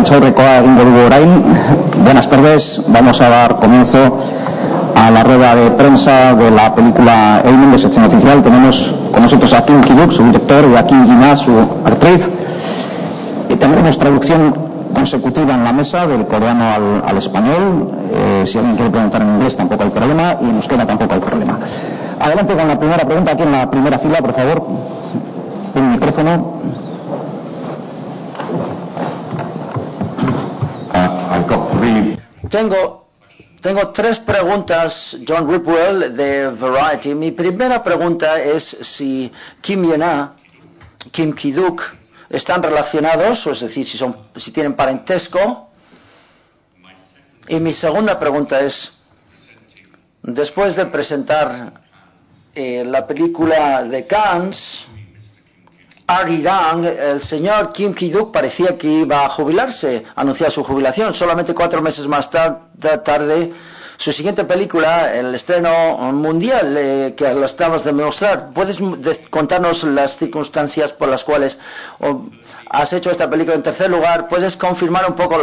prentsaurrekoa egingo dugu orain. Buenas tardes, vamos a dar comienzo a la rueda de prensa de la película Eimin de sección oficial. Tenemos con nosotros a Kim Ki-duk, su director, y a Kim Ji-na, su actriz. Y tendremos traducción consecutiva en la mesa del coreano al español. Si alguien quiere preguntar en inglés tampoco hay problema, y en euskera tampoco hay problema. Adelante con la primera pregunta, aquí en la primera fila, por favor. Un micrófono. Tengo tres preguntas, John Ripwell de Variety. Mi primera pregunta es si Kim Ji-na, Kim Ki-duk están relacionados, o es decir, si tienen parentesco. Y mi segunda pregunta es, después de presentar la película de Cannes, Arirang, el señor Kim Ki-duk parecía que iba a jubilarse, anunciar su jubilación. Solamente 4 meses más tarde, su siguiente película, el estreno mundial que la estamos de mostrar. ¿Puedes contarnos las circunstancias por las cuales has hecho esta película? En tercer lugar, ¿puedes confirmar un poco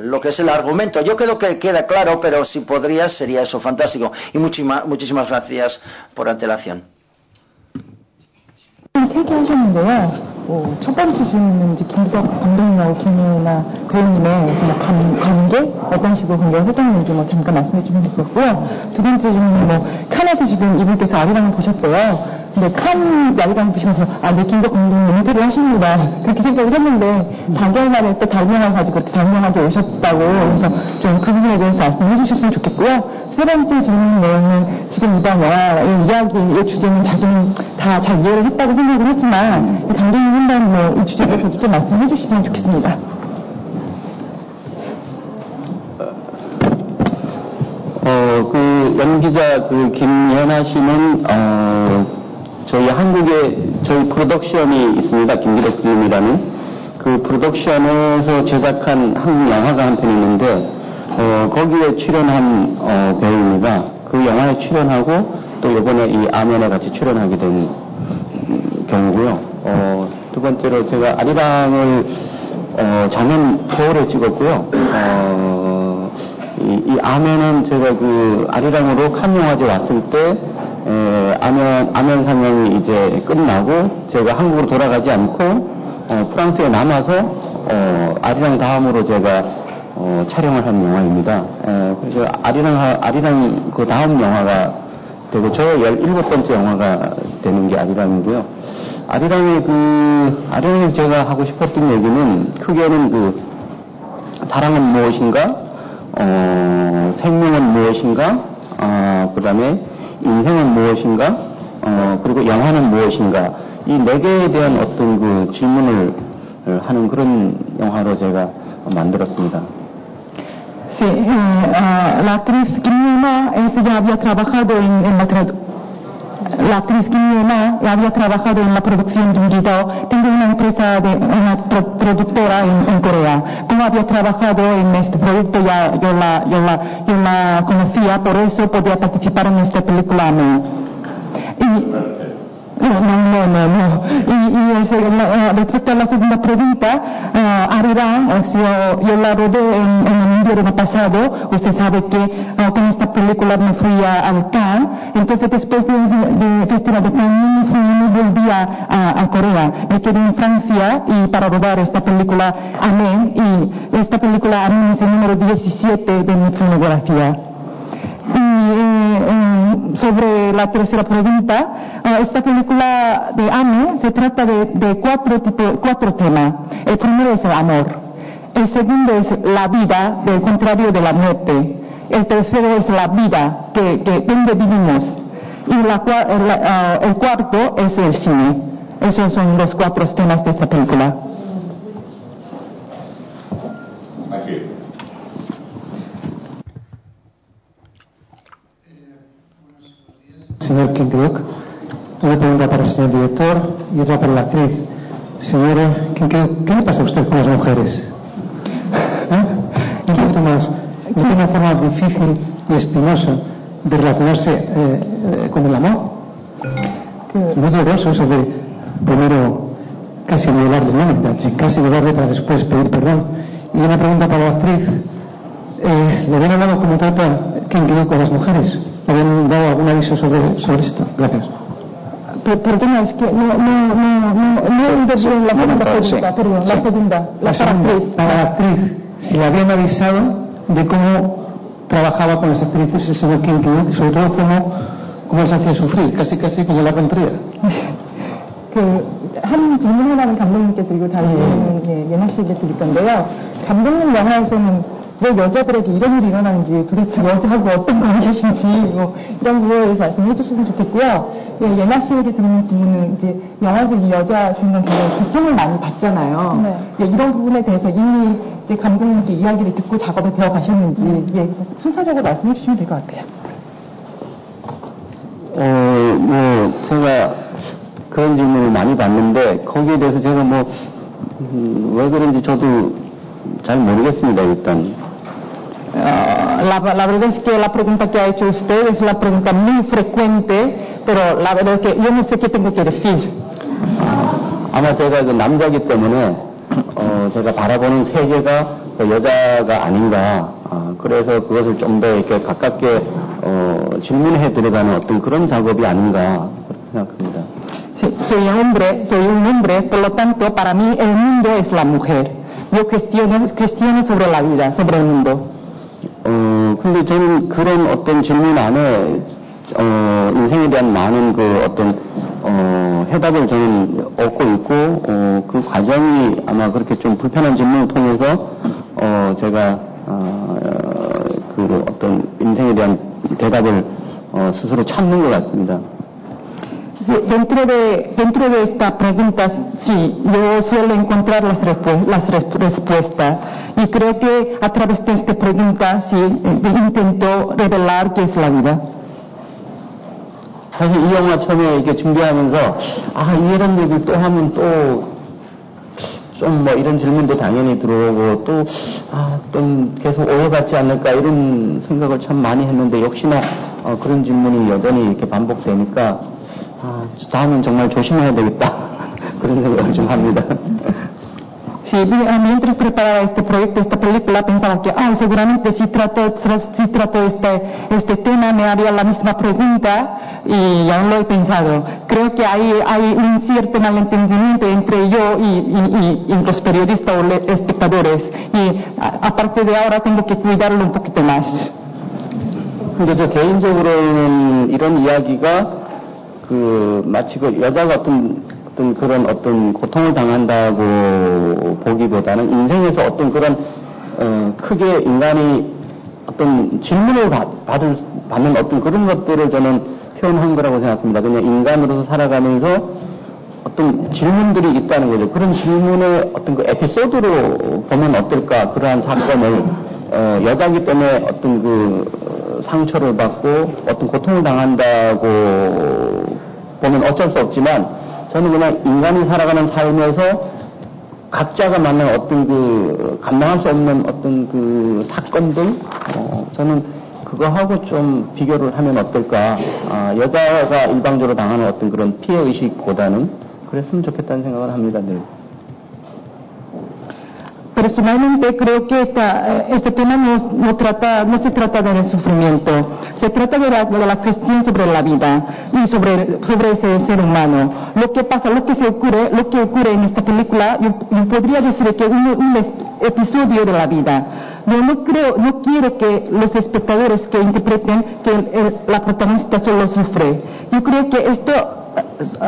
lo que es el argumento? Yo creo que queda claro, pero si podrías sería eso fantástico. Y muchísimas gracias por antelación. 세 개 하셨는데요. 첫 번째 질문은 이제 김기덕 감독님하고 김유나 배우님의 관계, 어떤 식으로 관계가 활동하는지 잠깐 말씀해 주시면 될 것 같고요. 두 번째 질문은 칸에서 지금 이분께서 아리랑을 보셨어요. 근데 칸 아리랑 보시면서 네, 김기덕 감독님 인터뷰 하시는구나 그렇게 생각을 했는데 4개월 만에 또 다른 영화 가지고 그렇게 다른 영화제 오셨다고, 그래서 좀 그 부분에 대해서 말씀해 주셨으면 좋겠고요. 세 번째 질문 내용은 지금 이번 영화의 이야기의 주제는 자기는 다 잘 이해를 했다고 생각을 했지만 감독님 한번 이 주제에 대해서 좀 말씀해 주시면 좋겠습니다. 그 연기자 그 김연아 씨는 저희 한국에 저희 프로덕션이 있습니다. 김기덕 필름이라는 그 프로덕션에서 제작한 한국 영화가 한 편 있는데 거기에 출연한 배우입니다. 그 영화에 출연하고 또 이번에 이 아멘에 같이 출연하게 된 경우고요. 두 번째로 제가 아리랑을 작년 9월에 찍었고요. 이 아멘은 제가 그 아리랑으로 칸 영화제 왔을 때 아멘 상영이 이제 끝나고 제가 한국으로 돌아가지 않고 프랑스에 남아서 아리랑 다음으로 제가 촬영을 한 영화입니다. 그래서 아리랑 그 다음 영화가 되고 저 17번째 영화가 되는 게 아리랑인데요. 아리랑에서 제가 하고 싶었던 얘기는 크게는 그 사랑은 무엇인가, 생명은 무엇인가, 그 다음에 인생은 무엇인가, 그리고 영화는 무엇인가, 이 4개에 대한 어떤 그 질문을 하는 그런 영화로 제가 만들었습니다. Sí, la actriz Kim Ji-na ya había trabajado la actriz Kim Ji-na ya había trabajado en la producción de un guido. Tengo una empresa una productora en Corea. Como había trabajado en este producto, yo la conocía, por eso podía participar en esta película. No. Y respecto a la segunda pregunta, Arirang, yo la rodé en el invierno pasado. Usted sabe que con esta película me fui al Cannes. Entonces después del Festival de Cannes me volví a Corea. Me quedé en Francia y para rodar esta película Amen. Y esta película Amen es el número 17 de mi filmografía. Sobre la tercera pregunta, esta película de Amen se trata de 4 temas. El primero es el amor, el segundo es la vida, del contrario de la muerte, el tercero es la vida, donde vivimos, y el cuarto es el cine. Esos son los 4 temas de esta película. Señor Kim Ki-duk, una pregunta para el señor director y otra para la actriz. Señora Kim Ki-duk, ¿qué le pasa a usted con las mujeres? Un poquito más. ¿No tiene una forma difícil y espinosa de relacionarse con el amor? Muy doloroso eso de primero casi violarle, ¿no? Casi violarle para después pedir perdón. Y una pregunta para la actriz. ¿Le habían hablado cómo trata Kim Ki-duk con las mujeres? ¿Le habían dado algún aviso sobre esto? Gracias. Perdona, es que no he oído bien la segunda pregunta, perdón, la segunda, para la actriz, si le habían avisado de cómo trabajaba con las actrices el señor Kim Ki-duk, sobre todo cómo les hacía sufrir, casi como la contraria. 한 질문이라는 감독님께 드리고 다른 질문은 예나 씨에게 드릴 건데요. 감독님 영화에서는 왜 여자들에게 이런 일이 일어나는지, 도대체 여자하고 어떤 관계신지, 이런 부분에 대해서 말씀해 주시면 좋겠고요. 예나 씨에게 드리는 질문은 이제 영화에서 이 여자 주인공 굉장히 고통을 많이 받잖아요. 네. 이런 부분에 대해서 이미 이제 감독님께 이야기를 듣고 작업에 들어 가셨는지, 그래서 순서적으로 말씀해 주시면 될 것 같아요. 제가 그런 질문을 많이 받는데, 거기에 대해서 제가 왜 그런지 저도 잘 모르겠습니다, 일단. La verdad es que la pregunta que ha hecho usted es la pregunta muy frecuente, pero la verdad es que yo no sé qué tengo que decir. 아마 제가 그 남자기 때문에, 제가 바라보는 세계가 여자가 아닌가, 그래서 그것을 좀 더 이렇게 가깝게, 질문해 들어가는 어떤 그런 작업이 아닌가, 그렇게 생각합니다. Sí, soy un hombre, por lo tanto, para mí el mundo es la mujer. Yo cuestiono sobre la vida, sobre el mundo. 근데 저는 그런 어떤 질문 안에, 인생에 대한 많은 그 어떤, 해답을 저는 얻고 있고, 그 과정이 아마 그렇게 좀 불편한 질문을 통해서, 제가, 그 어떤 인생에 대한 대답을, 스스로 찾는 것 같습니다. Sí, dentro de esta pregunta, sí, yo suelo encontrar las respuestas. Y creo que a través de esta pregunta, sí, intento revelar qué es la vida. 사실 이 영화 처음에 이렇게 준비하면서, 이런 얘기를 또 하면 좀 이런 질문도 당연히 들어오고, 좀 계속 오해받지 않을까, 이런 생각을 참 많이 했는데, 역시나, 그런 질문이 여전히 이렇게 반복되니까, 다음은 정말 조심해야 되겠다. 그런 생각을 좀 합니다. Sí, mientras preparaba este proyecto, esta película, pensaba que, seguramente si trato este tema me haría la misma pregunta y aún lo he pensado. Creo que hay un cierto malentendimiento entre yo y los periodistas o los espectadores. Y aparte de ahora tengo que cuidarlo un poquito más. 근데 저 개인적으로는 이런 이야기가 마치 여자가 어떤 고통을 당한다고 보기보다는 인생에서 어떤 그런, 크게 인간이 어떤 질문을 받는 어떤 그런 것들을 저는 표현한 거라고 생각합니다. 그냥 인간으로서 살아가면서 어떤 질문들이 있다는 거죠. 그런 질문의 어떤 그 에피소드로 보면 어떨까, 그러한 사건을, 여자기 때문에 어떤 그 상처를 받고 어떤 고통을 당한다고 보면 어쩔 수 없지만, 저는 그냥 인간이 살아가는 삶에서 각자가 만난 어떤 그 감당할 수 없는 어떤 그 사건들, 저는 그거하고 좀 비교를 하면 어떨까, 여자가 일방적으로 당하는 어떤 그런 피해 의식보다는 그랬으면 좋겠다는 생각을 합니다, 늘. Personalmente creo que este tema no se trata del sufrimiento, se trata de la cuestión sobre la vida y sobre ese ser humano. Lo que ocurre en esta película, yo podría decir que un episodio de la vida. Yo no quiero que los espectadores que interpreten que la protagonista solo sufre. Yo creo que esto,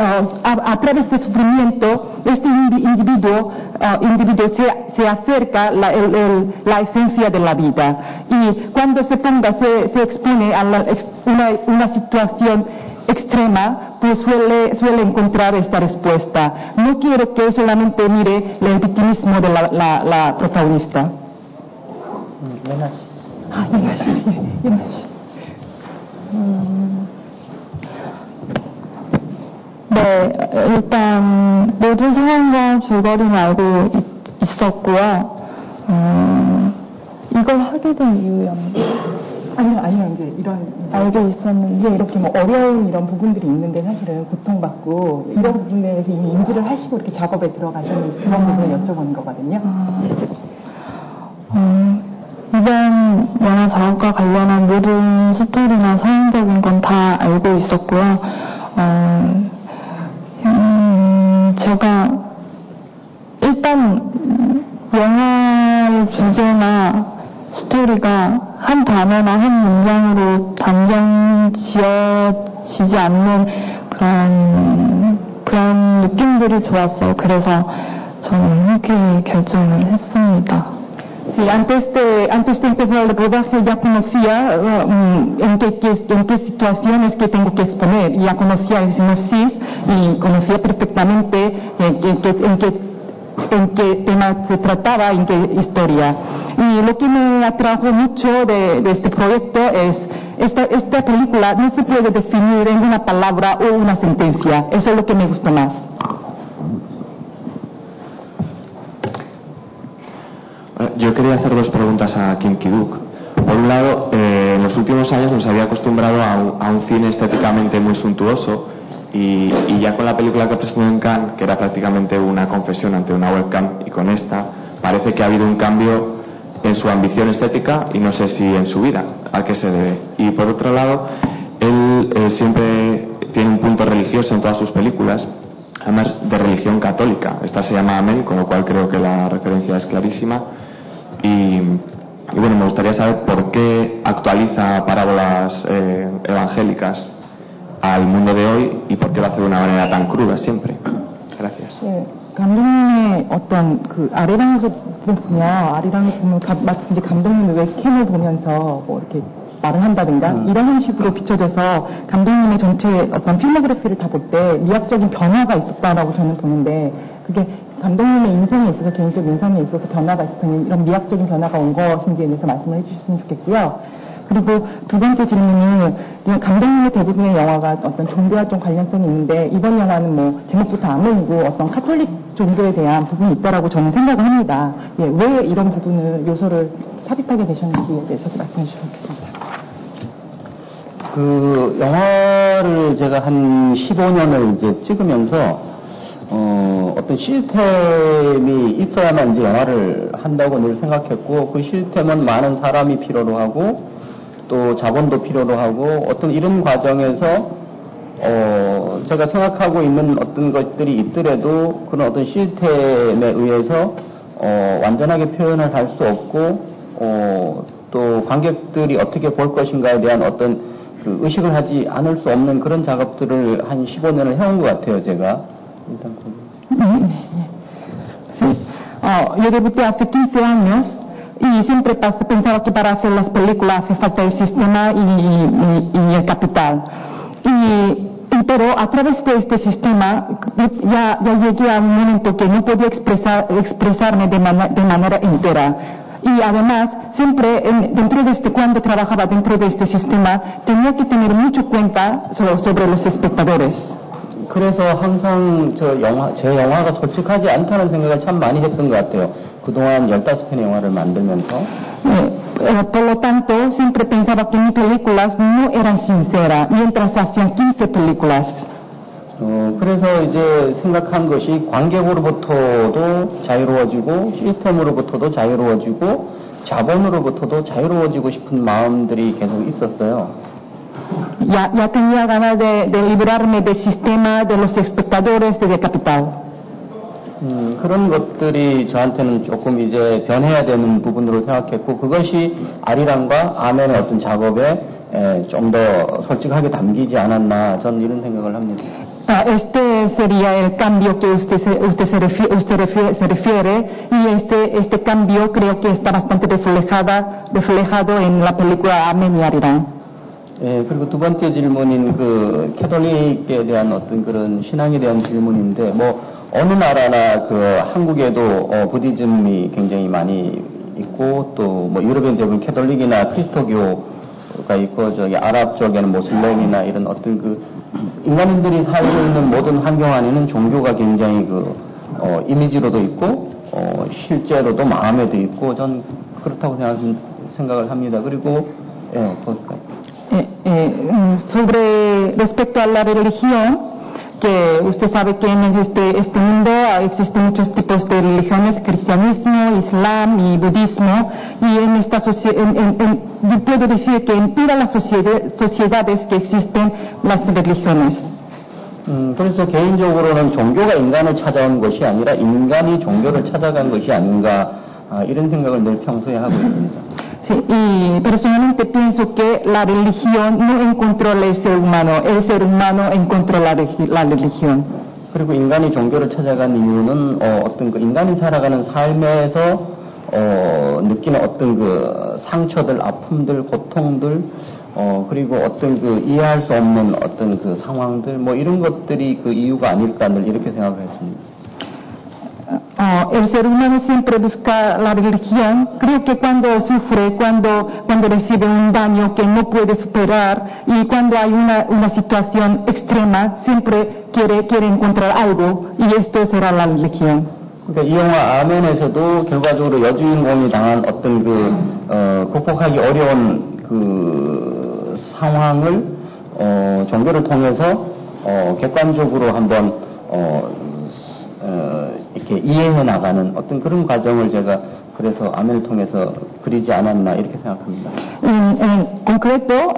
a través del sufrimiento, este individuo se acerca a la esencia de la vida, y cuando se expone a una situación extrema, pues suele encontrar esta respuesta. No quiero que solamente mire el victimismo de la protagonista. 네, 일단 모든 상황과 줄거리는 알고 있었고요. 이걸 하게 된 이유였는데. 아니요, 이제 알고 있었는데. 이제 이렇게 어려운 이런 부분들이 있는데 사실은 고통받고 이런 부분에 대해서 이미 인지를 하시고 이렇게 작업에 들어가셨는지 그런 부분을 여쭤보는 거거든요. 영화 작업과 관련한 모든 스토리나 사용적인 건 다 알고 있었고요. 제가 일단 영화의 주제나 스토리가 한 단어나 한 문장으로 단정 지어지지 않는 그런 느낌들이 좋았어요. 그래서 저는 흔쾌히 결정을 했습니다. Sí, antes de empezar el rodaje ya conocía en qué situaciones que tengo que exponer, ya conocía el sinopsis y conocía perfectamente en qué tema se trataba, en qué historia. Y lo que me atrajo mucho de este proyecto es esta película no se puede definir en una palabra o una sentencia, eso es lo que me gustó más. Yo quería hacer dos preguntas a Kim Ki-duk. Por un lado, en los últimos años nos había acostumbrado a un cine estéticamente muy suntuoso y ya con la película que presentó en Cannes, que era prácticamente una confesión ante una webcam, y con esta parece que ha habido un cambio en su ambición estética y no sé si en su vida. ¿A qué se debe? Y por otro lado, él siempre tiene un punto religioso en todas sus películas, además de religión católica. Esta se llama Amén, con lo cual creo que la referencia es clarísima. Y bueno, me gustaría saber por qué actualiza parábolas evangélicas al mundo de hoy y por qué lo hace de una manera tan cruda siempre. Gracias. 감독님의 어떤 그 아리랑에서 보면 마치 감독님의 웹캠을 보면서 뭐 이렇게 말을 한다든가 이런 형식으로 비춰져서 감독님의 전체 어떤 필모그래피를 다 볼 때 미학적인 변화가 있었다라고 저는 보는데 그게 감독님의 인생에 있어서 개인적 인생에 있어서 변화가 있어서 이런 미학적인 변화가 온 것인지에 대해서 말씀을 해주셨으면 좋겠고요. 그리고 두 번째 질문은 감독님의 대부분의 영화가 어떤 종교와 좀 관련성이 있는데 이번 영화는 뭐 제목부터 아멘이고 어떤 카톨릭 종교에 대한 부분이 있다라고 저는 생각을 합니다. 예, 왜 이런 부분을 요소를 삽입하게 되셨는지에 대해서 말씀해 주시면 좋겠습니다. 그 영화를 제가 한 15년을 이제 찍으면서 어떤 시스템이 있어야만 이제 영화를 한다고 늘 생각했고 그 시스템은 많은 사람이 필요로 하고 또 자본도 필요로 하고 어떤 이런 과정에서 제가 생각하고 있는 어떤 것들이 있더라도 그런 어떤 시스템에 의해서 완전하게 표현을 할 수 없고 또 관객들이 어떻게 볼 것인가에 대한 어떤 그 의식을 하지 않을 수 없는 그런 작업들을 한 15년을 해온 것 같아요, 제가. 일단 yo debuté hace 15 años y siempre pensaba que para hacer las películas hace falta el sistema y el capital. Pero a través de este sistema ya llegué a un momento que no podía expresarme de manera entera. Y además, siempre cuando trabajaba dentro de este sistema, tenía que tener mucho cuenta sobre los espectadores. 그래서 항상 제 영화가 솔직하지 않다는 생각을 참 많이 했던 것 같아요. 그동안 15편의 영화를 만들면서. Por lo tanto, siempre pensaba que mis películas no eran sinceras, mientras hacían 15 películas. 그래서 이제 생각한 것이 관객으로부터도 자유로워지고 시스템으로부터도 자유로워지고 자본으로부터도 자유로워지고 싶은 마음들이 계속 있었어요. Ya tenía ganas de librarme del sistema, de los espectadores, del capital. 그런 것들이 저한테는 조금 이제 변해야 되는 부분으로 생각했고 그것이 아리랑과 아멘의 어떤 작업에 좀 더 솔직하게 담기지 않았나 저는 이런 생각을 합니다. Este sería el cambio que usted se refiere y este cambio creo que está bastante reflejado en la película Amén y Arirang. 예, 그리고 두 번째 질문인 그 캐톨릭에 대한 어떤 그런 신앙에 대한 질문인데 뭐 어느 나라나 그 한국에도 부디즘이 굉장히 많이 있고 또 뭐 유럽엔 대부분 캐톨릭이나 크리스토교가 있고 저기 아랍 쪽에는 모슬렘이나 이런 어떤 그 인간인들이 살고 있는 모든 환경 안에는 종교가 굉장히 그 이미지로도 있고 실제로도 마음에도 있고 전 그렇다고 생각을 합니다. 그리고 Respecto a la religión, que usted sabe que en este mundo existen muchos tipos de religiones, cristianismo, islam y budismo, y en esta yo puedo decir que en todas las sociedades que existen las religiones. 그래서 개인적으로는 종교가 인간을 찾아온 것이 아니라 인간이 종교를 찾아간 것이 아닌가 이런 생각을 늘 평소에 하고 있습니다. Sí, y personalmente pienso que la religión no encontró el ser humano encontró la religión. 그리고 인간이 종교를 찾아간 이유는 어떤 그 인간이 살아가는 삶에서 느끼는 어떤 그 상처들, 아픔들, 고통들, 그리고 어떤 그 이해할 수 없는 어떤 그 상황들, 뭐 이런 것들이 그 이유가 아닐까 늘 이렇게 생각했습니다. El ser humano siempre busca la religión. Creo que cuando sufre, cuando recibe un daño que no puede superar y cuando hay una situación extrema, siempre quiere encontrar algo y esto será la religión. 그러니까 이 영화 아멘에서도 결과적으로 여주인공이 당한 어떤 그 극복하기 어려운 그 상황을 종교를 통해서 객관적으로 한번 이렇게 이해해 나가는 어떤 그런 과정을 제가 그래서 아멘을 통해서 그리지 않았나 이렇게 생각합니다. En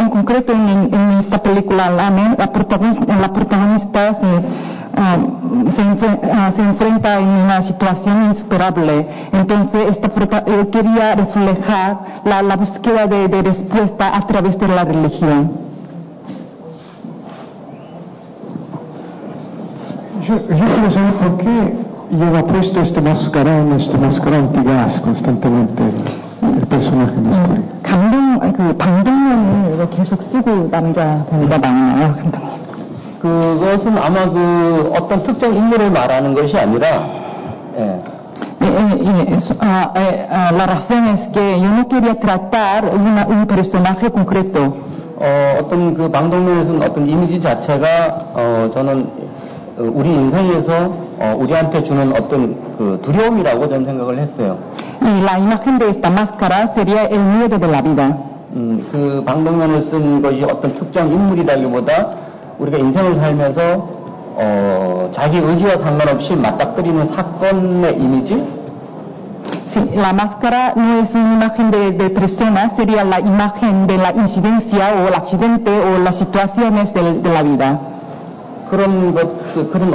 concreto en esta película Amén, la protagonista se enfrenta en una situación insuperable. Entonces quería reflejar la búsqueda de respuesta a través de la religión. Yo quiero saber por qué lleva puesto este mascarón antigás constantemente el personaje masculino. 방독면을 왜 계속 쓰고 남자 배우가 나오나요, 감독님? 그것은 아마 그 어떤 특정 인물을 말하는 것이 아니라, la razón es que yo no quería tratar un personaje concreto. 어떤 그 방독면을 쓴 어떤 이미지 자체가 저는 우리 인생에서 우리한테 주는 어떤 그 두려움이라고 저는 생각을 했어요. Y la imagen de esta máscara sería el miedo de la vida. 그 방독면을 쓴 것이 어떤 특정 인물이라기보다 우리가 인생을 살면서 자기 의지와 상관없이 맞닥뜨리는 사건의 이미지? Sí, la máscara no es una imagen de persona, sería la imagen de la incidencia o el accidente o las situaciones de la vida. 그런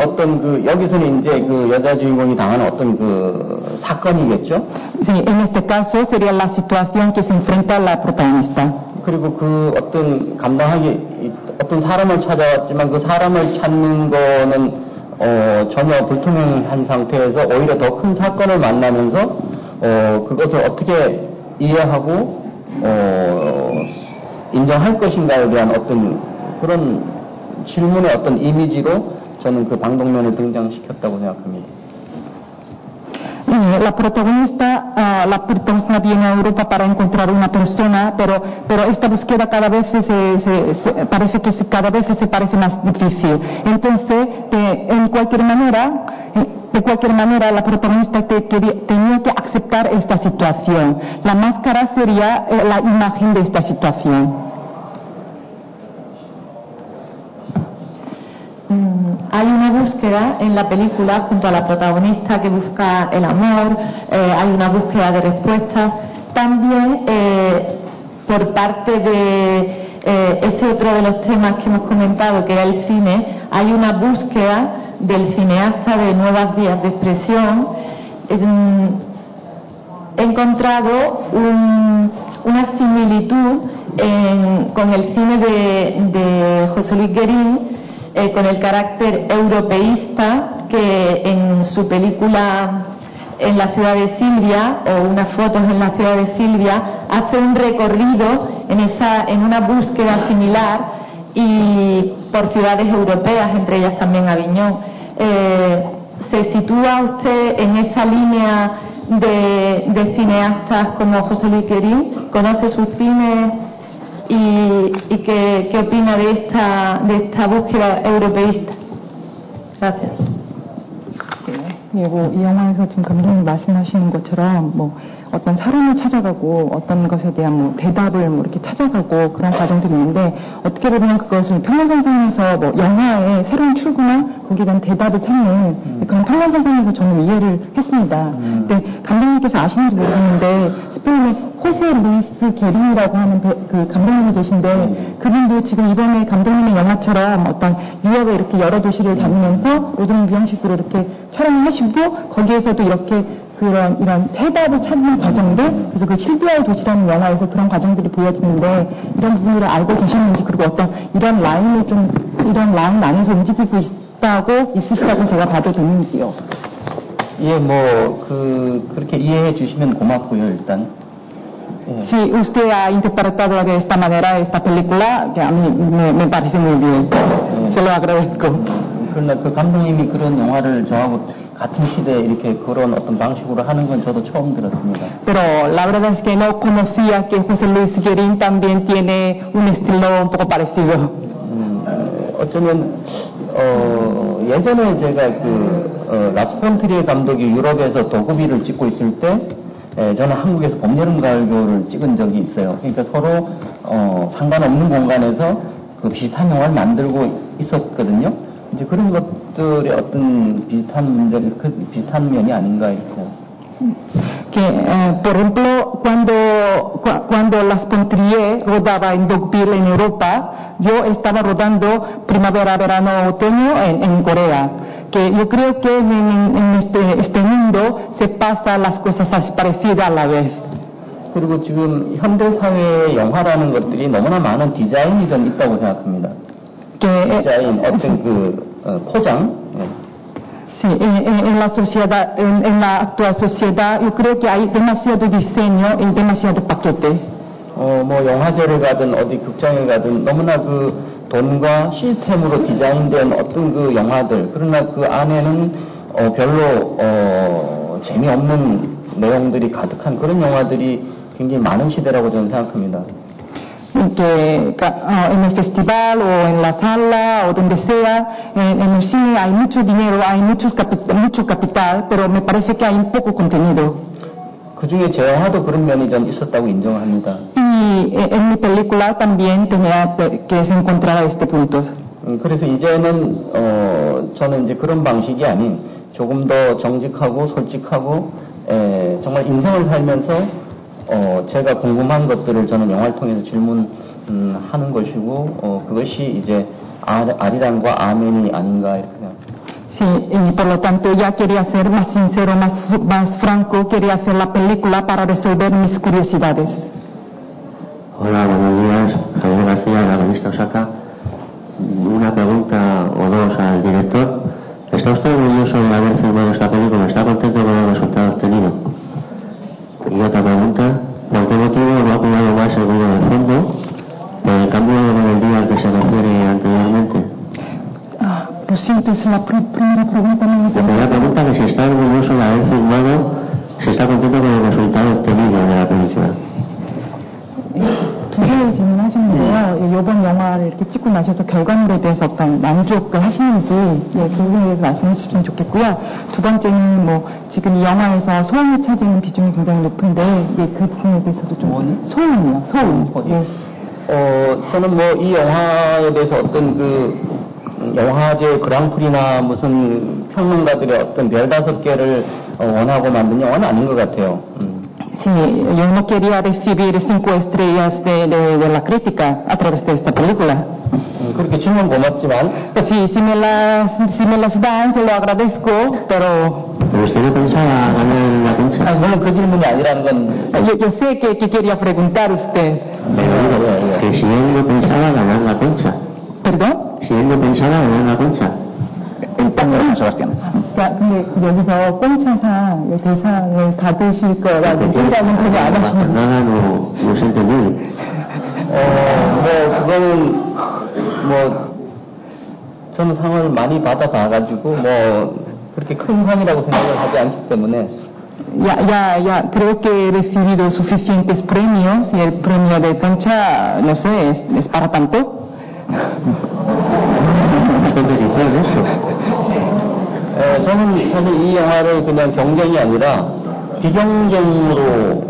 어떤 그 여기서는 이제 그 여자 주인공이 당한 어떤 그 사건이겠죠. Sí, en este caso sería la situación que se enfrenta la protagonista. 그리고 그 어떤 어떤 사람을 찾아왔지만 그 사람을 찾는 거는 전혀 불투명한 상태에서 오히려 더 큰 사건을 만나면서 그것을 어떻게 이해하고 인정할 것인가에 대한 어떤 그런 질문의 어떤 이미지로 저는 그 방독면을 등장시켰다고 생각합니다. La protagonista viene a Europa para encontrar una persona, pero esta búsqueda cada vez se parece más difícil. Entonces, de cualquier manera, la protagonista tenía que aceptar esta situación. La máscara sería la imagen de esta situación. Hay una búsqueda en la película junto a la protagonista que busca el amor, hay una búsqueda de respuestas. También por parte de ese otro de los temas que hemos comentado, que era el cine, hay una búsqueda del cineasta de nuevas vías de expresión. He encontrado una similitud con el cine de José Luis Guerín, con el carácter europeísta que en su película En la ciudad de Silvia, o unas fotos en la ciudad de Silvia, hace un recorrido en una búsqueda similar y por ciudades europeas, entre ellas también Aviñón. ¿Se sitúa usted en esa línea de cineastas como José Luis Guerín? ¿Conoce sus cines? ¿Y qué opina de esta búsqueda europeísta? Gracias. 예, 뭐, 이 영화에서 지금 감독님 말씀하시는 것처럼, 뭐, 어떤 사람을 찾아가고, 어떤 것에 대한 뭐, 대답을 뭐, 이렇게 찾아가고, 그런 과정들이 있는데, 어떻게 보면 그것을 평론선상에서 뭐, 영화의 새로운 출구나, 거기에 대한 대답을 찾는, 그런 평론선상에서 저는 이해를 했습니다. 근데, 감독님께서 아시는지 모르겠는데, 스페인의 호세 루이스 게린이라고 하는 그 감독님이 계신데, 그분도 지금 이번에 감독님의 영화처럼 어떤 유럽의 이렇게 여러 도시를 다니면서, 모든 무형식으로 이렇게 촬영을 하시고, 거기에서도 이렇게 이런 해답을 찾는 과정들, 그래서 그 실비아의 도시라는 영화에서 그런 과정들이 보여지는데, 이런 부분을 알고 계셨는지, 그리고 어떤 이런 라인 안에서 움직이고 있으시다고 제가 봐도 되는지요? 예, 그렇게 이해해 주시면 고맙고요, 일단. Si usted ha interpretado de esta manera esta película, que a mí me parece muy bien. Se lo agradezco. 그러나 그 감독님이 그런 영화를 저하고 같은 시대에 이렇게 그런 어떤 방식으로 하는 건 저도 처음 들었습니다. Pero la verdad es que no conocía que José Luis Guerin también tiene un estilo un poco parecido. 어쩌면 예전에 제가 라스 폰 트리에 감독이 유럽에서 도구비를 찍고 있을 때 저는 한국에서 봄, 여름, 가을, 겨울을 찍은 적이 있어요. 그러니까 서로 상관없는 공간에서 그 비슷한 영화를 만들고 있었거든요. 이제 그런 것들의 어떤 비슷한 면이 아닌가 이렇게. Que, por ejemplo, cuando Las Pontrier rodaba en Dogville en Europa, yo estaba rodando primavera, verano, otoño en Corea. Que yo creo que en este mundo se pasan las cosas así parecidas a la vez. 그리고 지금 현대 사회의 영화라는 것들이 너무나 많은 디자인이 좀 있다고 생각합니다. 디자인, 어떤 포장. Sí, en la sociedad, en la actual sociedad, yo creo que hay demasiado diseño y demasiado paquete. 영화제를 가든 어디 극장에 가든 너무나 돈과 시스템으로 디자인된 어떤 그 영화들, 그러나 그 안에는 별로 재미없는 내용들이 가득한 그런 영화들이 굉장히 많은 시대라고 저는 생각합니다. Que en el festival o en la sala o donde sea, en el cine hay mucho dinero, hay mucho capital, pero me parece que hay un poco contenido. 그 중에 제 영화도 그런 면이 좀 있었다고 인정합니다. Y en mi película también tenía que se encontraba este punto. 그래서 이제는 저는 이제 그런 방식이 아닌 조금 더 정직하고 솔직하고 정말 인생을 살면서 제가 궁금한 것들을 저는 영화를 통해서 질문하는 것이고 그것이 이제 아리랑과 아멘이 아닌가 이렇게 생각합니다. Sí, y por lo tanto ya quería ser más sincero, más franco, quería hacer la película para resolver mis curiosidades. Hola, buenos días. Javier García, de la revista Osaka. Una pregunta o dos al director. ¿Está usted orgulloso de haber filmado esta película? ¿Está contento con el resultado obtenido? Y otra pregunta, ¿por qué motivo no ha cuidado más el ruido del fondo por el cambio de melodía al que se refiere anteriormente? Lo siento, es la primera pregunta. La primera pregunta es que si está orgulloso de haber filmado, si está contento con el resultado obtenido de la película. 두 개의 질문하시는데요. 이번 영화를 이렇게 찍고 나셔서 결과물에 대해서 어떤 만족을 하시는지 그 부분에 대해서 말씀해 주시면 좋겠고요. 두 번째는 지금 이 영화에서 소음이 차지하는 비중이 굉장히 높은데 그 부분에 대해서도 좀 소음이요. 소음. 저는 이 영화에 대해서 어떤 영화제 그랑프리나 무슨 평론가들의 어떤 별 5개를 원하고 만든 영화는 아닌 것 같아요. Sí, yo no quería recibir 5 estrellas de la crítica a través de esta película. 그렇게 질문 고맙지만, pues si me las dan, se lo agradezco, pero. ¿Pero usted no pensaba ganar la concha? 물론 그 질문이 아니라는 건. Yo sé que quería preguntar usted. Pero que si él no pensaba ganar la concha. ¿Perdón? Si él no pensaba ganar la concha. San Sebastián. 근데 여기서 꽁차상 대상을 받으실 거라는 생각은 전혀 안 하시는. Nada no se entendió. 그거는 저는 상을 많이 받아봐가지고 그렇게 큰 상이라고 생각을 하지 않기 때문에. Ya creo que he recibido suficientes premios y el premio de Concha, no sé, es para tanto. Es competición esto. 저는 사실 이 영화를 그냥 경쟁이 아니라 비경쟁으로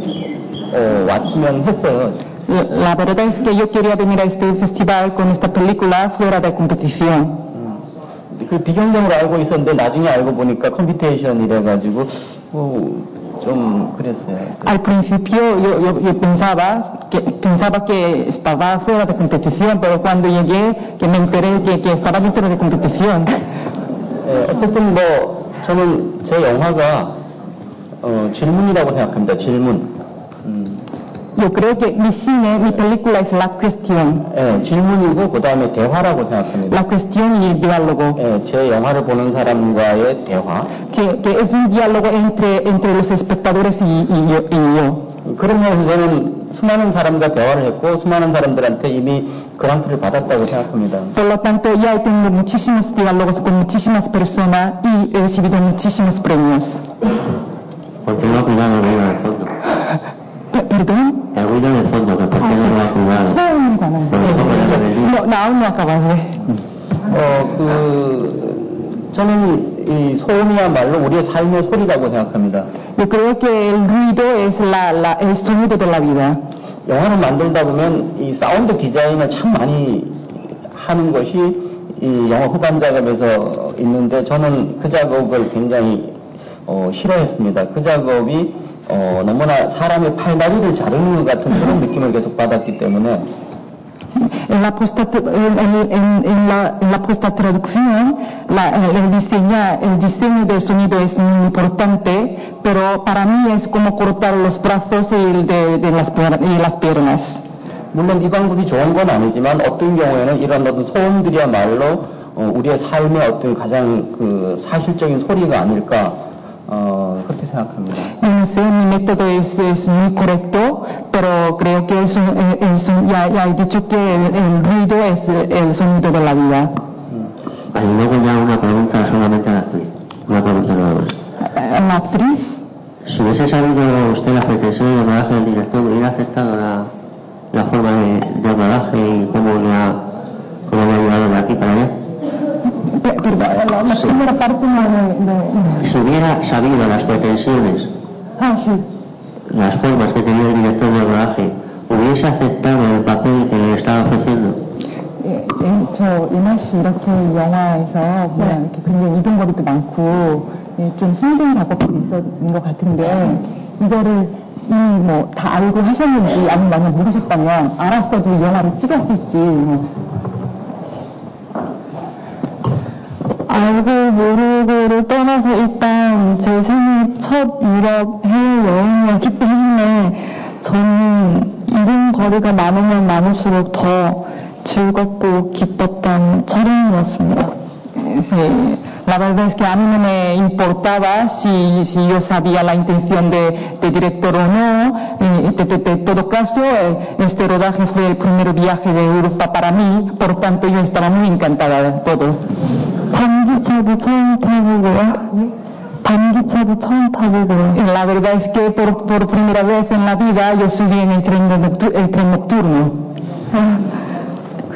왔으면 했어요. La verdad es que yo quería venir a este festival con esta película fuera de competición. 그 비경쟁으로 알고 있었는데 나중에 알고 보니까 컴피테이션 이래가지고 좀 그랬어요. Al principio yo pensaba que estaba fuera de competición, pero cuando llegué que me enteré que estaba dentro de competición. 어쨌든 뭐 저는 제 영화가 질문이라고 생각합니다. 질문. Yo creo que mi cine, mi película es la cuestión. 질문이고 그 다음에 대화라고 생각합니다. La cuestión y el diálogo. 제 영화를 보는 사람과의 대화. Que es un diálogo entre los espectadores y yo. 그런 면에서 저는 수많은 사람과 대화를 했고 수많은 사람들한테 이미 그랑프를 받았다고 생각합니다. Por lo tanto, ya he tenido muchísimos diálogos con muchísimas personas y he recibido muchísimos premios. ¿Por qué no ha cuidado el ruido del fondo? ¿Perdón? El ruido del fondo, que por qué no lo ha cuidado. No, aún no acabé. 저는 이 소음이야말로 우리의 삶의 소리라고 생각합니다. Yo creo que el ruido es el sonido de la vida. 영화를 만들다 보면 이 사운드 디자인을 참 많이 하는 것이 이 영화 후반 작업에서 있는데 저는 그 작업을 굉장히 싫어했습니다. 그 작업이 너무나 사람의 팔다리를 자르는 것 같은 그런 느낌을 계속 받았기 때문에 En la post-traducción, el diseño del sonido es muy importante, pero para mí es como cortar los brazos y las piernas. 물론 이 방법이 좋은 건 아니지만 어떤 경우에는 이런 어떤 소음들이야말로 우리의 삶의 어떤 가장 그 사실적인 소리가 아닐까 그렇게 생각합니다. Yo no sé, mi método es muy correcto, pero creo que ya he dicho que el ruido es el sonido de la vida. Vale, luego ya una pregunta solamente a la actriz. Una pregunta nada más. ¿La actriz? Si hubiese sabido usted la pretensión de rodaje del director, ¿hubiera aceptado la forma de rodaje y cómo le ha llevado de aquí para allá? Perdón, la primera parte Si hubiera sabido las pretensiones, sí. las formas que tenía el director del rodaje, ¿hubiese aceptado el papel que le estaba ofreciendo? 저 이나 씨 이렇게 영화에서 그냥 이렇게 굉장히 이동거리도 많고 좀 힘든 작업들이 있었는 것 같은데 이거를 다 알고 하셨는지 아니면 만약 모르셨다면 알았어도 이 영화를 찍었을지. 알고 모르고를 떠나서 일단 제 생애 첫 유럽 해외여행이었기 때문에 저는 이동 거리가 많으면 많을수록 더 즐겁고 기뻤던 촬영이었습니다. Sí. La verdad es que a mí no me importaba si yo sabía la intención de director o no. En todo caso, este rodaje fue el primer viaje de Europa para mí, por tanto yo estaba muy encantada de todo. 반기차도 처음 타보고요. 반기차도 처음 타보고요. La verdad es que por primera vez en la vida yo subí en el tren nocturno.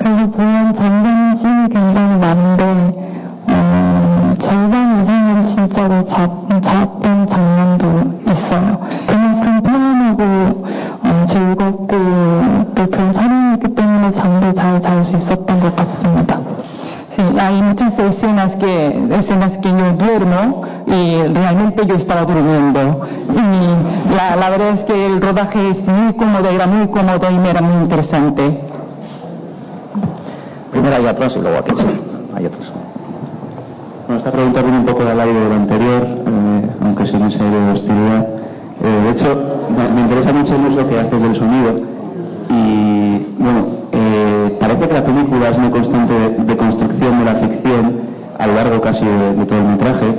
그래서 보면 잠자는 씬이 굉장히 많은데 절반 이상은 진짜로 잤던 장면도 있어요. 그만큼 편안하고 즐겁고 또 그런 촬영이기 때문에 잠도 잘 잘 수 있었던 것 같습니다. Sí, hay muchas escenas que yo duermo y realmente yo estaba durmiendo. Y la verdad es que el rodaje es muy cómodo, era muy cómodo y me era muy interesante. Primero ahí atrás y luego aquí. Ahí atrás. Bueno, esta pregunta viene un poco al aire de lo anterior, aunque sin ese aire de hostilidad. De hecho, me interesa mucho el uso que haces del sonido y, bueno, parece que la película es una constante de construcción de la ficción a lo largo casi de todo el metraje,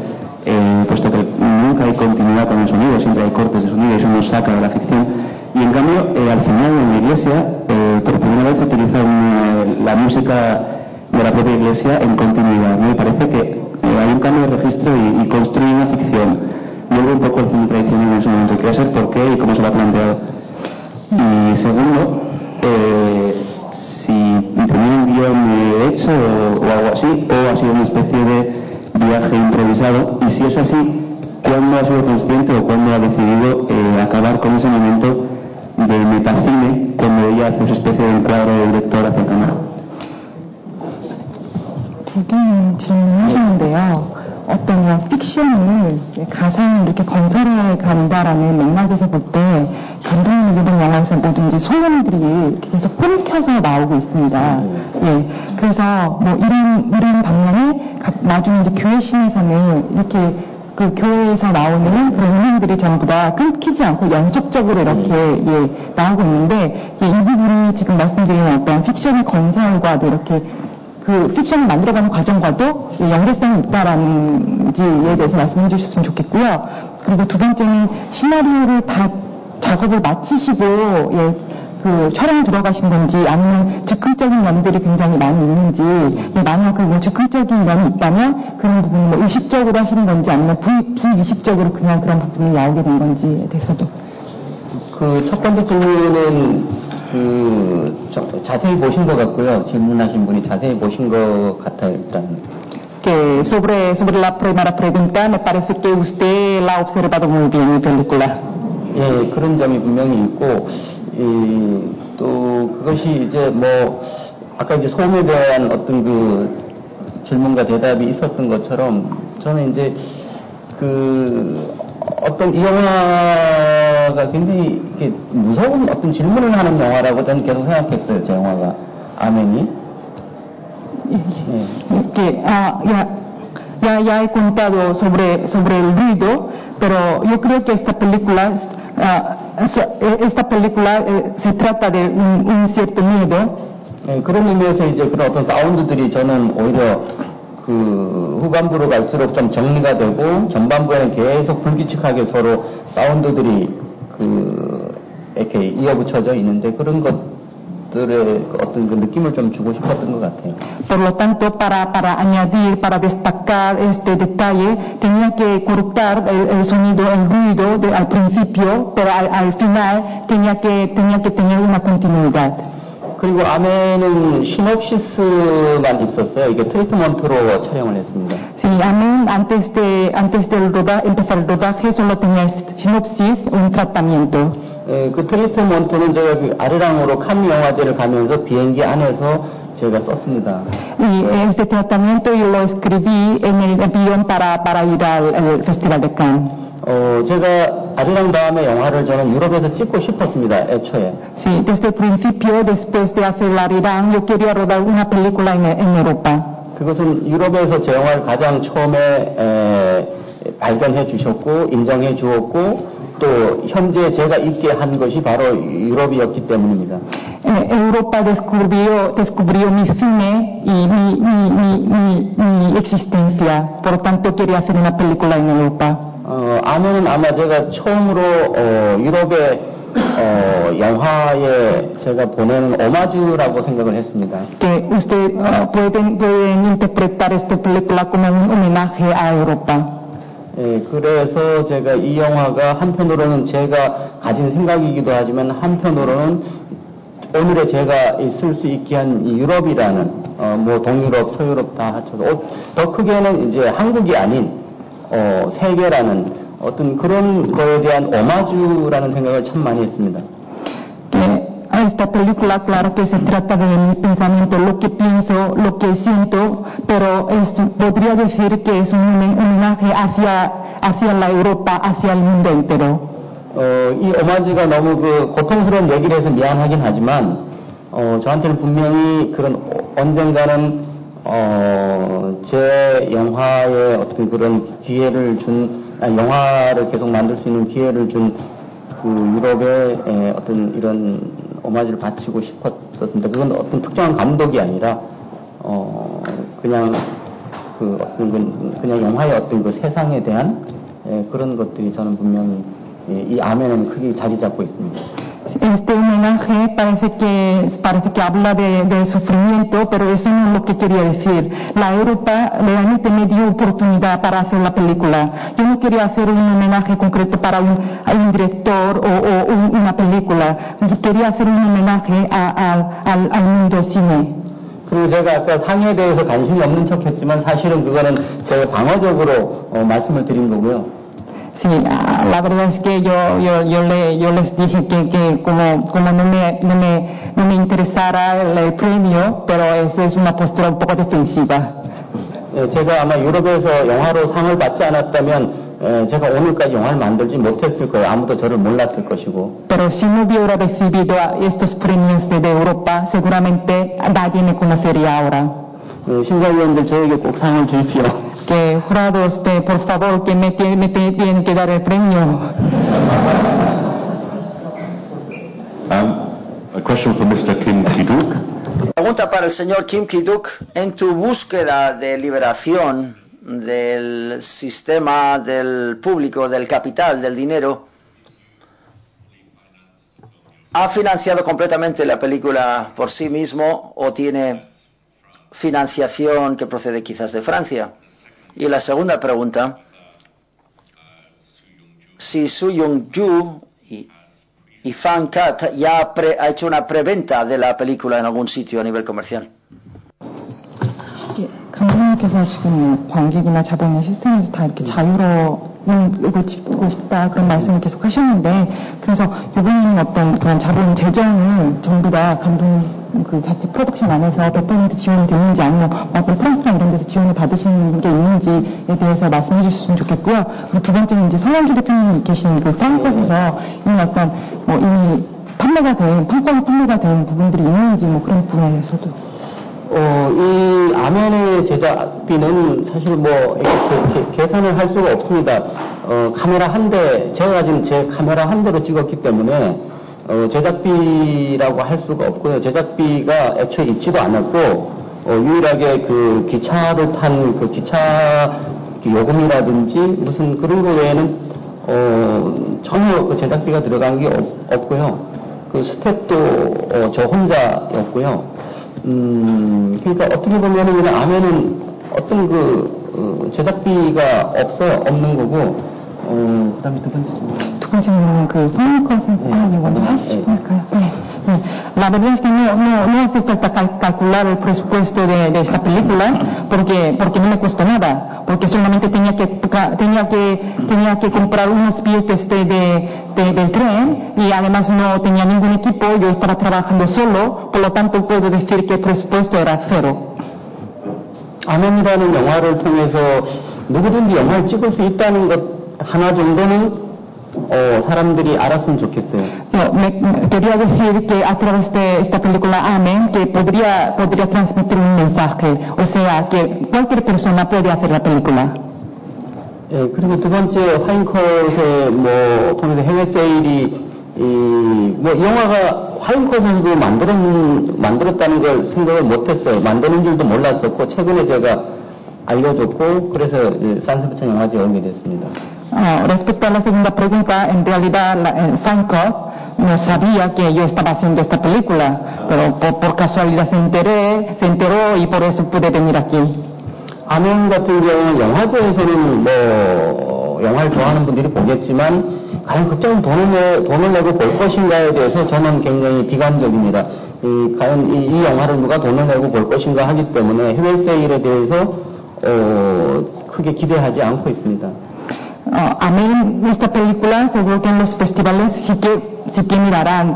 puesto que nunca hay continuidad con el sonido, siempre hay cortes de sonido y eso nos saca de la ficción. Y en cambio, al final en la iglesia, por primera vez utilizan la música de la propia iglesia en continuidad, ¿no? Y parece que hay un cambio de registro y construye una ficción. Vuelve un poco el cine tradicional en ese momento. Quería saber por qué y cómo se lo ha planteado. Y segundo, si tenía un guión hecho o algo así, o ha sido una especie de viaje improvisado así, ¿cuándo ha sido consciente o cuándo ha decidido acabar con ese momento de metacine cuando ella hace esa especie de encuadre de director hacia cámara? 두 개는 질문하셨는데요. 어떤 픽션을 가상을 이렇게 건설해 간다라는 맥락에서 볼 때 감독님이든 영화에서 뭐든지 소년들이 계속 끊겨서 나오고 있습니다. 예, 그래서 뭐 이런 방면에 나중에 이제 교회 신에서는 이렇게 그 교회에서 나오는 그런 음악들이 전부 다 끊기지 않고 연속적으로 이렇게 나오고 있는데 이 부분이 지금 말씀드리는 어떤 픽션의 건설과도 이렇게 그 픽션을 만들어가는 과정과도 연계성이 있다라는지에 대해서 말씀해 주셨으면 좋겠고요. 그리고 두 번째는 시나리오를 다 작업을 마치시고 그 촬영에 들어가신 건지 아니면 즉흥적인 면들이 굉장히 많이 있는지 만약 그 뭐 즉흥적인 면이 있다면 그런 부분을 뭐 의식적으로 하시는 건지 아니면 비의식적으로 그냥 그런 부분이 나오게 된 건지에 대해서도. 그 첫 번째 질문은 자세히 보신 것 같고요. 질문하신 분이 자세히 보신 것 같아요, 일단. Que sobre la primera pregunta, me parece que usted la ha observado muy bien en película. 예, 그런 점이 분명히 있고, 또 그것이 이제 뭐 아까 이제 소음에 대한 어떤 그 질문과 대답이 있었던 것처럼 저는 이제 그 어떤 이 영화가 굉장히 이렇게 무서운 어떤 질문을 하는 영화라고 저는 계속 생각했어요. 제 영화가 아멘이. Que ya he contado sobre el ruido, pero yo creo que esta película se trata de un cierto miedo. 그런 의미에서 이제 그런 어떤 사운드들이 저는 오히려 그 후반부로 갈수록 좀 정리가 되고 전반부에는 계속 불규칙하게 서로 사운드들이 그 이렇게 이어붙여져 있는데 그런 것들의 어떤 그 느낌을 좀 주고 싶었던 것 같아요. Por lo tanto, para añadir, para destacar este detalle, tenía que cortar el sonido, el ruido al principio, pero al final tenía que tener una continuidad. 그리고 아멘은 시놉시스만 있었어요. 이게 트리트먼트로 촬영을 했습니다. Sí, Amén antes de empezar el rodaje solo tenía sinopsis, un tratamiento. 그 트리트먼트는 제가 그 아르랑으로 칸 영화제를 가면서 비행기 안에서 제가 썼습니다. Y este tratamiento yo lo escribí en el avión para ir al Festival de Cannes. 제가 아리랑 다음에 영화를 저는 유럽에서 찍고 싶었습니다, 애초에. Sí, desde el principio, después de hacer Arirang, yo quería rodar una película en Europa. 그것은 유럽에서 제 영화를 가장 처음에 발견해 주셨고 인정해 주었고 또 현재 제가 있게 한 것이 바로 유럽이었기 때문입니다. Europa descubrió mi cine y mi existencia. Por lo tanto, quería hacer una película en Europa. 아멘은 아마 제가 처음으로 유럽의 영화에 제가 보내는 오마주라고 생각을 했습니다. Que usted pueden interpretar esta película como un homenaje a Europa. 그래서 제가 이 영화가 한편으로는 제가 가진 생각이기도 하지만 한편으로는 오늘의 제가 있을 수 있게 한 유럽이라는 뭐 동유럽, 서유럽 다 합쳐서 더 크게는 이제 한국이 아닌 세계라는 어떤 그런 거에 대한 오마주라는 생각을 참 많이 했습니다. Esta película, claro que se trata de mi pensamiento, lo que pienso, lo que siento, pero podría decir que es un homenaje hacia la Europa, hacia el mundo entero. 이 오마주가 너무 그 고통스러운 얘기를 해서 미안하긴 하지만, 저한테는 분명히 그런 언젠가는 제 영화에 어떤 그런 기회를 영화를 계속 만들 수 있는 기회를 준 그 유럽의 어떤 이런 오마주를 바치고 싶었습니다. 그건 어떤 특정한 감독이 아니라 그냥 그 어떤 그냥 영화의 어떤 그 세상에 대한 그런 것들이 저는 분명히 이 아멘은 크게 자리 잡고 있습니다. Este homenaje parece que habla del sufrimiento, pero eso no es lo que quería decir. La Europa realmente me dio oportunidad para hacer la película. Yo no quería hacer un homenaje concreto para un director o una película. Yo quería hacer un homenaje al mundo cine. 그리고 제가 아까 상해에 대해서 관심이 없는 척했지만 사실은 그거는 제가 방어적으로 말씀을 드린 거고요. Sí, la verdad es que yo les dije que como no me interesara el premio, pero eso es una postura un poco defensiva. 제가 아마 유럽에서 영화로 상을 받지 않았다면 제가 오늘까지 영화를 만들지 못했을 거예요. 아무도 저를 몰랐을 것이고. Pero si no hubiera recibido estos premios de Europa, seguramente nadie me conocería ahora. 심사위원들 저에게 꼭 상을 주십시오. Que jurados, por favor, que me tienen que dar el premio. A question for Mr. Kim Ki-duk. Pregunta para el señor Kim Ki-duk. En tu búsqueda de liberación del sistema del público, del capital, del dinero, ¿ha financiado completamente la película por sí mismo o tiene financiación que procede quizás de Francia? Y la segunda pregunta, si Su Young-ju y Fan Kat ya ha hecho una preventa de la película en algún sitio a nivel comercial. 감독님께서 지금 관객이나 자본의 시스템에서 다 이렇게 자유로움을 짓고 싶다 그런 말씀을 계속 하셨는데, 그래서 이번에는 어떤 그런 자본 재정을 전부 다 감독님 그 자체 프로덕션 안에서 100% 지원이 되는지, 아니면 어떤 프랑스나 이런 데서 지원을 받으시는 게 있는지에 대해서 말씀해 주셨으면 좋겠고요. 그리고 두 번째는 이제 성현주 대표님 계신 그 프랑스에서 이미 어떤 이미 판권이 판매가 된 부분들이 있는지 그런 부분에서도. 이 아멘의 제작비는 사실 계산을 할 수가 없습니다. 카메라 한 대, 제가 지금 제 카메라 한 대로 찍었기 때문에, 제작비라고 할 수가 없고요. 제작비가 애초에 있지도 않았고, 유일하게 그 기차를 탄 그 기차 요금이라든지 무슨 그런 거 외에는, 전혀 그 제작비가 들어간 게 없고요. 그 스텝도 저 혼자였고요. 그러니까 어떻게 보면은 그냥 아멘은 어떤 제작비가 없는 거고, 그다음에 두 번째는 그 파이컷은 먼저 하실까요? 네. La verdad es que no hace falta calcular el presupuesto de esta película porque no me costó nada, porque solamente tenía que comprar unos billetes del tren, y además no tenía ningún equipo, yo estaba trabajando solo, por lo tanto puedo decir que el presupuesto era cero. 아멘이라는 영화를 통해서 누구든지 영화를 찍을 수 있다는 것 하나 정도는 사람들이 알았으면 좋겠어요. Quería decir que a través de esta película Amen que podría transmitir un mensaje, o sea que cualquier persona puede hacer la película. 그리고 두 번째 화인컷에 통해서 해외 세일이 이 영화가 화인컷에서도 만들었다는 걸 생각을 못했어요. 만드는 줄도 몰랐었고, 최근에 제가 알려줬고, 그래서 산세바스찬 영화제에 오게 됐습니다. Respecto a la segunda pregunta, en realidad Fancoff no sabía que yo estaba haciendo esta película, pero por casualidad se enteró y por eso pude venir aquí. 아멘 같은 경우는 영화제에서는 영화를 좋아하는 분들이 보겠지만, 과연 극장은 돈을 내고 볼 것인가에 대해서 저는 굉장히 비관적입니다. 과연 이 영화를 누가 돈을 내고 볼 것인가 하기 때문에 해외 세일에 대해서 크게 기대하지 않고 있습니다. Amén, esta película seguro que en los festivales sí que mirarán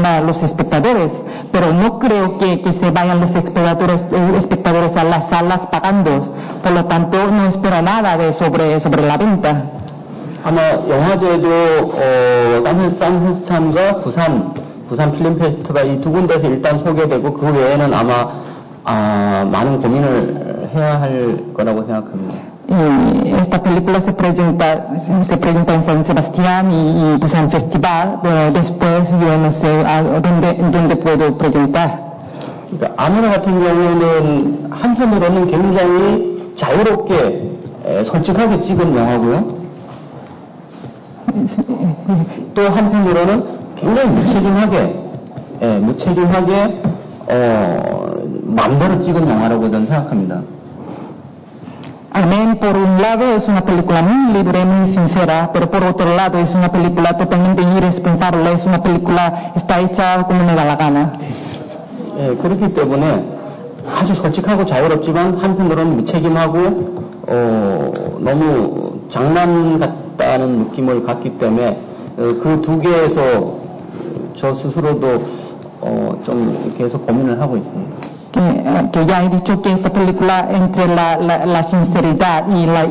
a los espectadores, pero no creo que se vayan los espectadores a las salas pagando, por lo tanto no espero nada sobre la venta. 아마 영화제도 산세스찬과 부산 필름 페스티벌 이 두 군데서 일단 소개되고 그 외에는 아마 많은 고민을 해야 할 거라고 생각합니다. Esta película se presenta en San Sebastián y Busan Festival, pero después yo no sé dónde puedo presentar. 그러니까 아멘 같은 경우는 한편으로는 굉장히 자유롭게 솔직하게 찍은 영화고요. 또 한편으로는 굉장히 무책임하게 마음대로 찍은 영화라고 저는 생각합니다. Amén, por un lado es una película muy libre, muy sincera, pero por otro lado es una película totalmente irresponsable, es una película, está hecha como me da la gana. 그렇기 때문에 아주 솔직하고 자유롭지만 한편으로는 무책임하고 너무 장난 같다는 느낌을 갖기 때문에 그 두 개에서 저 스스로도 좀 계속 고민을 하고 있습니다. Que ya he dicho que esta película entre la sinceridad y la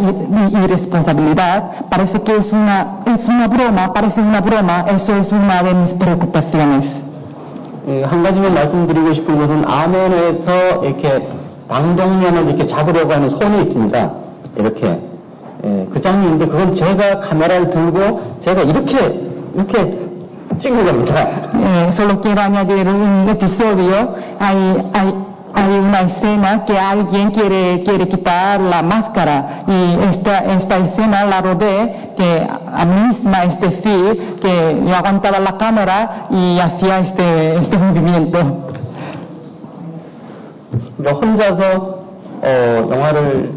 irresponsabilidad parece que es una broma, parece una broma, eso es una de mis preocupaciones. 한 가지만 말씀드리고 싶은 것은 아멘에서 이렇게 방독면을 이렇게 잡으려고 하는 손이 있습니다. 이렇게 그 장면인데 그건 제가 카메라를 들고 제가 이렇게 찍은 겁니다. Solo quiero añadir un episodio. Hay una escena que alguien quiere quitar la máscara y esta escena la rodé que a mí misma, es decir, que yo aguantaba la cámara y hacía este movimiento. 혼자서 영화를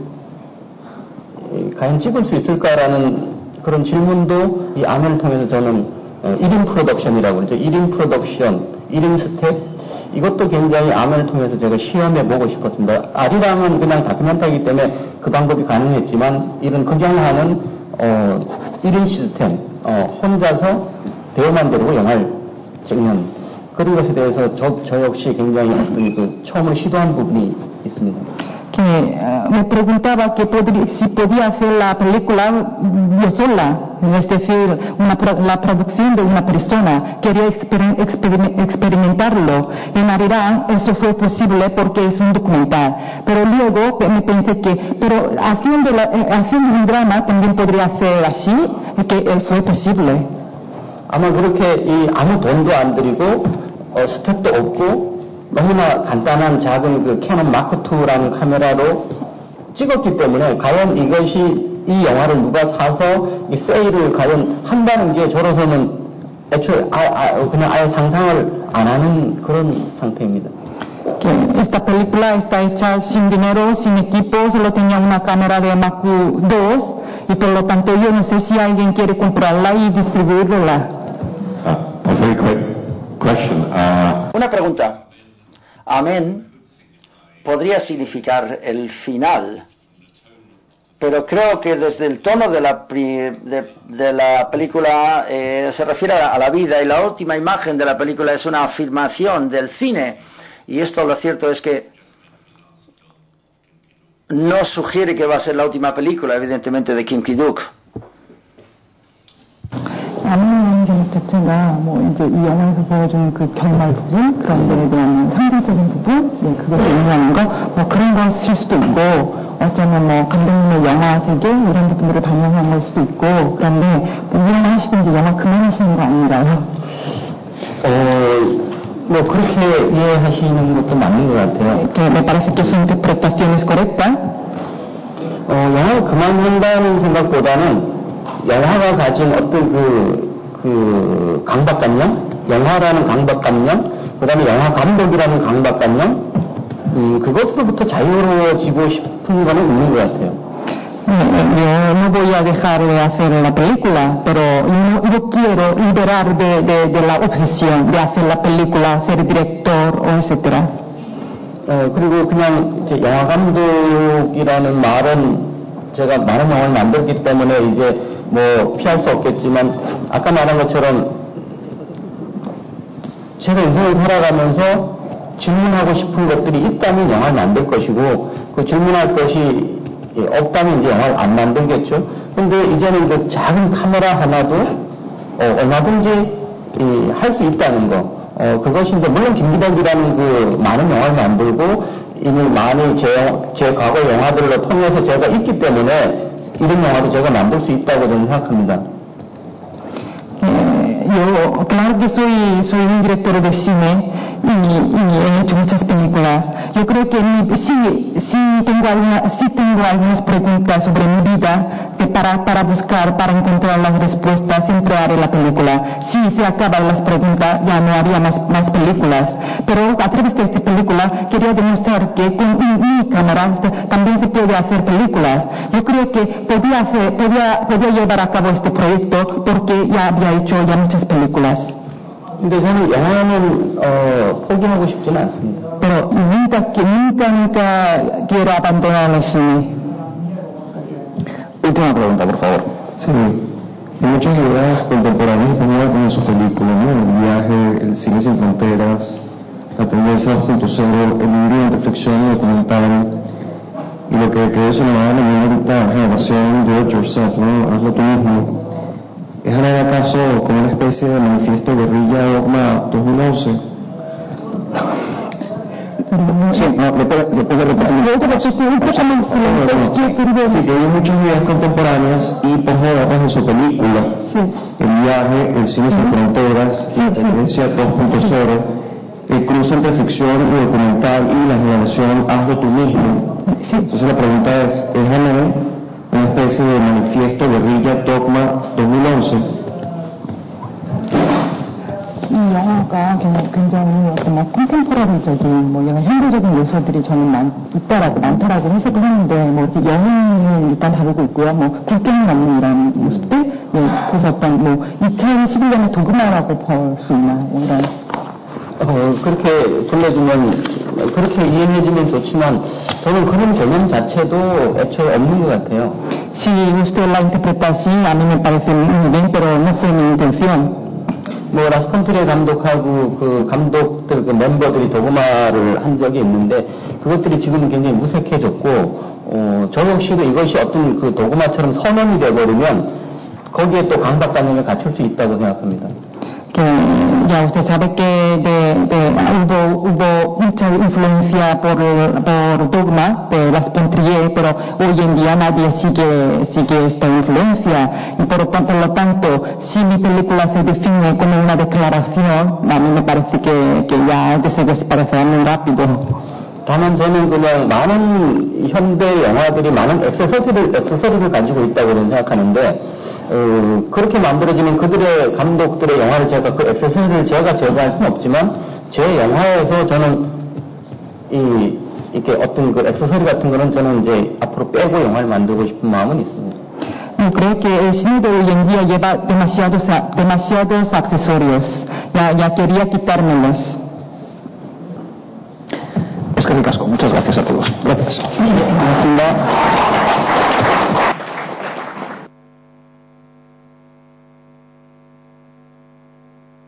과연 찍을 수 있을까라는 그런 질문도 이 아멘을 통해서 저는 1인 프로덕션이라고 그러죠. 1인 프로덕션, 1인 스텝 이것도 굉장히 아멘을 통해서 제가 시험해보고 싶었습니다. 아리랑은 그냥 다큐멘터리이기 때문에 그 방법이 가능했지만 이런 극영화는 1인 시스템, 혼자서 배우 만들고 영화를 찍는 그런 것에 대해서 저 역시 굉장히 어떤 처음으로 시도한 부분이 있습니다. Que me preguntaba si podía hacer la película yo sola, es decir, la producción de una persona. Quería experimentarlo. En Arirán eso fue posible porque es un documental. Pero luego me pensé pero haciendo un drama también podría hacer así, que fue posible. 아마 그렇게 아무 돈도 안 들이고 스텝도 없고 너무나 간단한 작은 그 캐논 마크2라는 카메라로 찍었기 때문에 과연 이것이 이 영화를 누가 사서 이 세일을 과연 한다는 게 저로서는 애초에 그냥 아예 상상을 안 하는 그런 상태입니다. Que esta película está hecha sin dinero, sin equipo, solo tenía una cámara de Mac2 y por lo tanto yo no sé si alguien quiere comprarla y distribuirla. A very quick question. Una pregunta. Amén podría significar el final, pero creo que desde el tono de la película se refiere a la vida y la última imagen de la película es una afirmación del cine y esto lo cierto es que no sugiere que va a ser la última película evidentemente de Kim Ki-duk. 아멘 제목 자체가 이제 이 영화에서 보여주는 그 결말 부분, 그런 데에 대한 상징적인 부분, 그것을 의미하는 거, 그런 것일 수도 있고, 어쩌면 감독님의 영화 세계 이런 부분들을 반영한 걸 수도 있고, 그런데 이런 하시고 이제 영화 그만하시는 거 아닌가요? 그렇게 이해하시는 것도 맞는 것 같아요. Que me parece que su interpretación es correcta. 영화를 그만한다는 생각보다는 영화가 가진 어떤 그 강박관념, 영화라는 강박관념, 그 다음에 영화 감독이라는 강박관념, 그것으로부터 자유로워지고 싶은 거는 있는 것 같아요. Yo no voy a dejar de hacer la película, pero yo quiero liberar de la obsesión de hacer la película, ser director o etcétera. 그리고 그냥 이제 영화 감독이라는 말은 제가 많은 영화를 만들기 때문에 이제 피할 수 없겠지만 아까 말한 것처럼 제가 인생을 살아가면서 질문하고 싶은 것들이 있다면 영화를 만들 것이고 그 질문할 것이 없다면 이제 영화를 안 만들겠죠. 근데 이제는 그 작은 카메라 하나도 얼마든지 할 수 있다는 거. 그것이 이제 물론 김기덕이라는 그 많은 영화를 만들고 이미 많이 제 과거 영화들을 통해서 제가 있기 때문에 이런 영화도 제가 만들 수 있다고 저는 생각합니다. Yo, claro que soy un director de cine y he hecho muchas películas. Yo creo que sí tengo algunas preguntas sobre mi vida para buscar, para encontrar las respuestas, siempre haré la película. Si se acaban las preguntas, ya no haría más películas. Pero a través de esta película quería demostrar que con mi cámara también se puede hacer películas. Yo creo que podía llevar a cabo este proyecto porque ya había hecho muchas películas. 근데 저는 영화는 포기하고 싶지는 않습니다. Pero nunca quiero abandonar el cine. Última pregunta, por favor. Sí, hay muchas ideas contemporáneas españolas en su película, ¿no? El viaje, el cine sin fronteras, la tendencia 2.0, el híbrido entre ficción y documental, y lo que quedó sonado en la ahorita generación Do It Yourself, ¿no? Hazlo tú mismo. ¿Es acaso como una especie de manifiesto guerrilla dogma 2011? Sí, no, le puede repetir. Sí, que hay muchas ideas contemporáneas y posmodernas en su película. Sí. El viaje, el cine sin fronteras, la tendencia 2.0, el cruce entre ficción y documental y la generación hazlo tú mismo. Entonces la pregunta es anime una especie de manifiesto guerrilla dogma 2011? 이 영화가 굉장히 어떤 뭐 컨템포러리적인 뭐 이런 현대적인 요소들이 저는 많다라고 해석을 하는데 뭐 이렇게 영웅을 일단 다루고 있고요. 뭐 국경이 없는 이런 모습들, 그래서 어떤 뭐 2011년의 도그마라고 볼 수 있나 이런. 그렇게 불러주면 그렇게 이해해주면 좋지만 저는 그런 개념 자체도 애초에 없는 것 같아요. Si usted la interpreta así, a mí me parece muy bien, pero no fue mi intención. 뭐 라스폰트리에 감독하고 그 감독들 그 멤버들이 도그마를 한 적이 있는데 그것들이 지금 굉장히 무색해졌고 저 역시도 이것이 어떤 그 도그마처럼 선언이 되어버리면 거기에 또 강박관념을 갖출 수 있다고 생각합니다. Que ya usted sabe que hubo mucha influencia por Dogma de las Pontrier, pero hoy en día nadie sigue esta influencia y por lo tanto si mi película se define como una declaración, a mí me parece que ya se desaparecerá muy rápido. 다만 저는 그냥 많은 현대 영화들이 많은 액세서리를 가지고 있다고 생각하는데 그렇게 만들어지는 그들의 감독들의 영화를 그 액세서리를 제가 제거할 수는 없지만 제 영화에서 저는 이렇게 어떤 그 액세서리 같은 거는 저는 이제 앞으로 빼고 영화를 만들고 싶은 마음은 있습니다. Creo que el cine de hoy en día lleva demasiados accesorios. Ya quería quitármelos. Es que ricasco. Muchas gracias a todos. Gracias.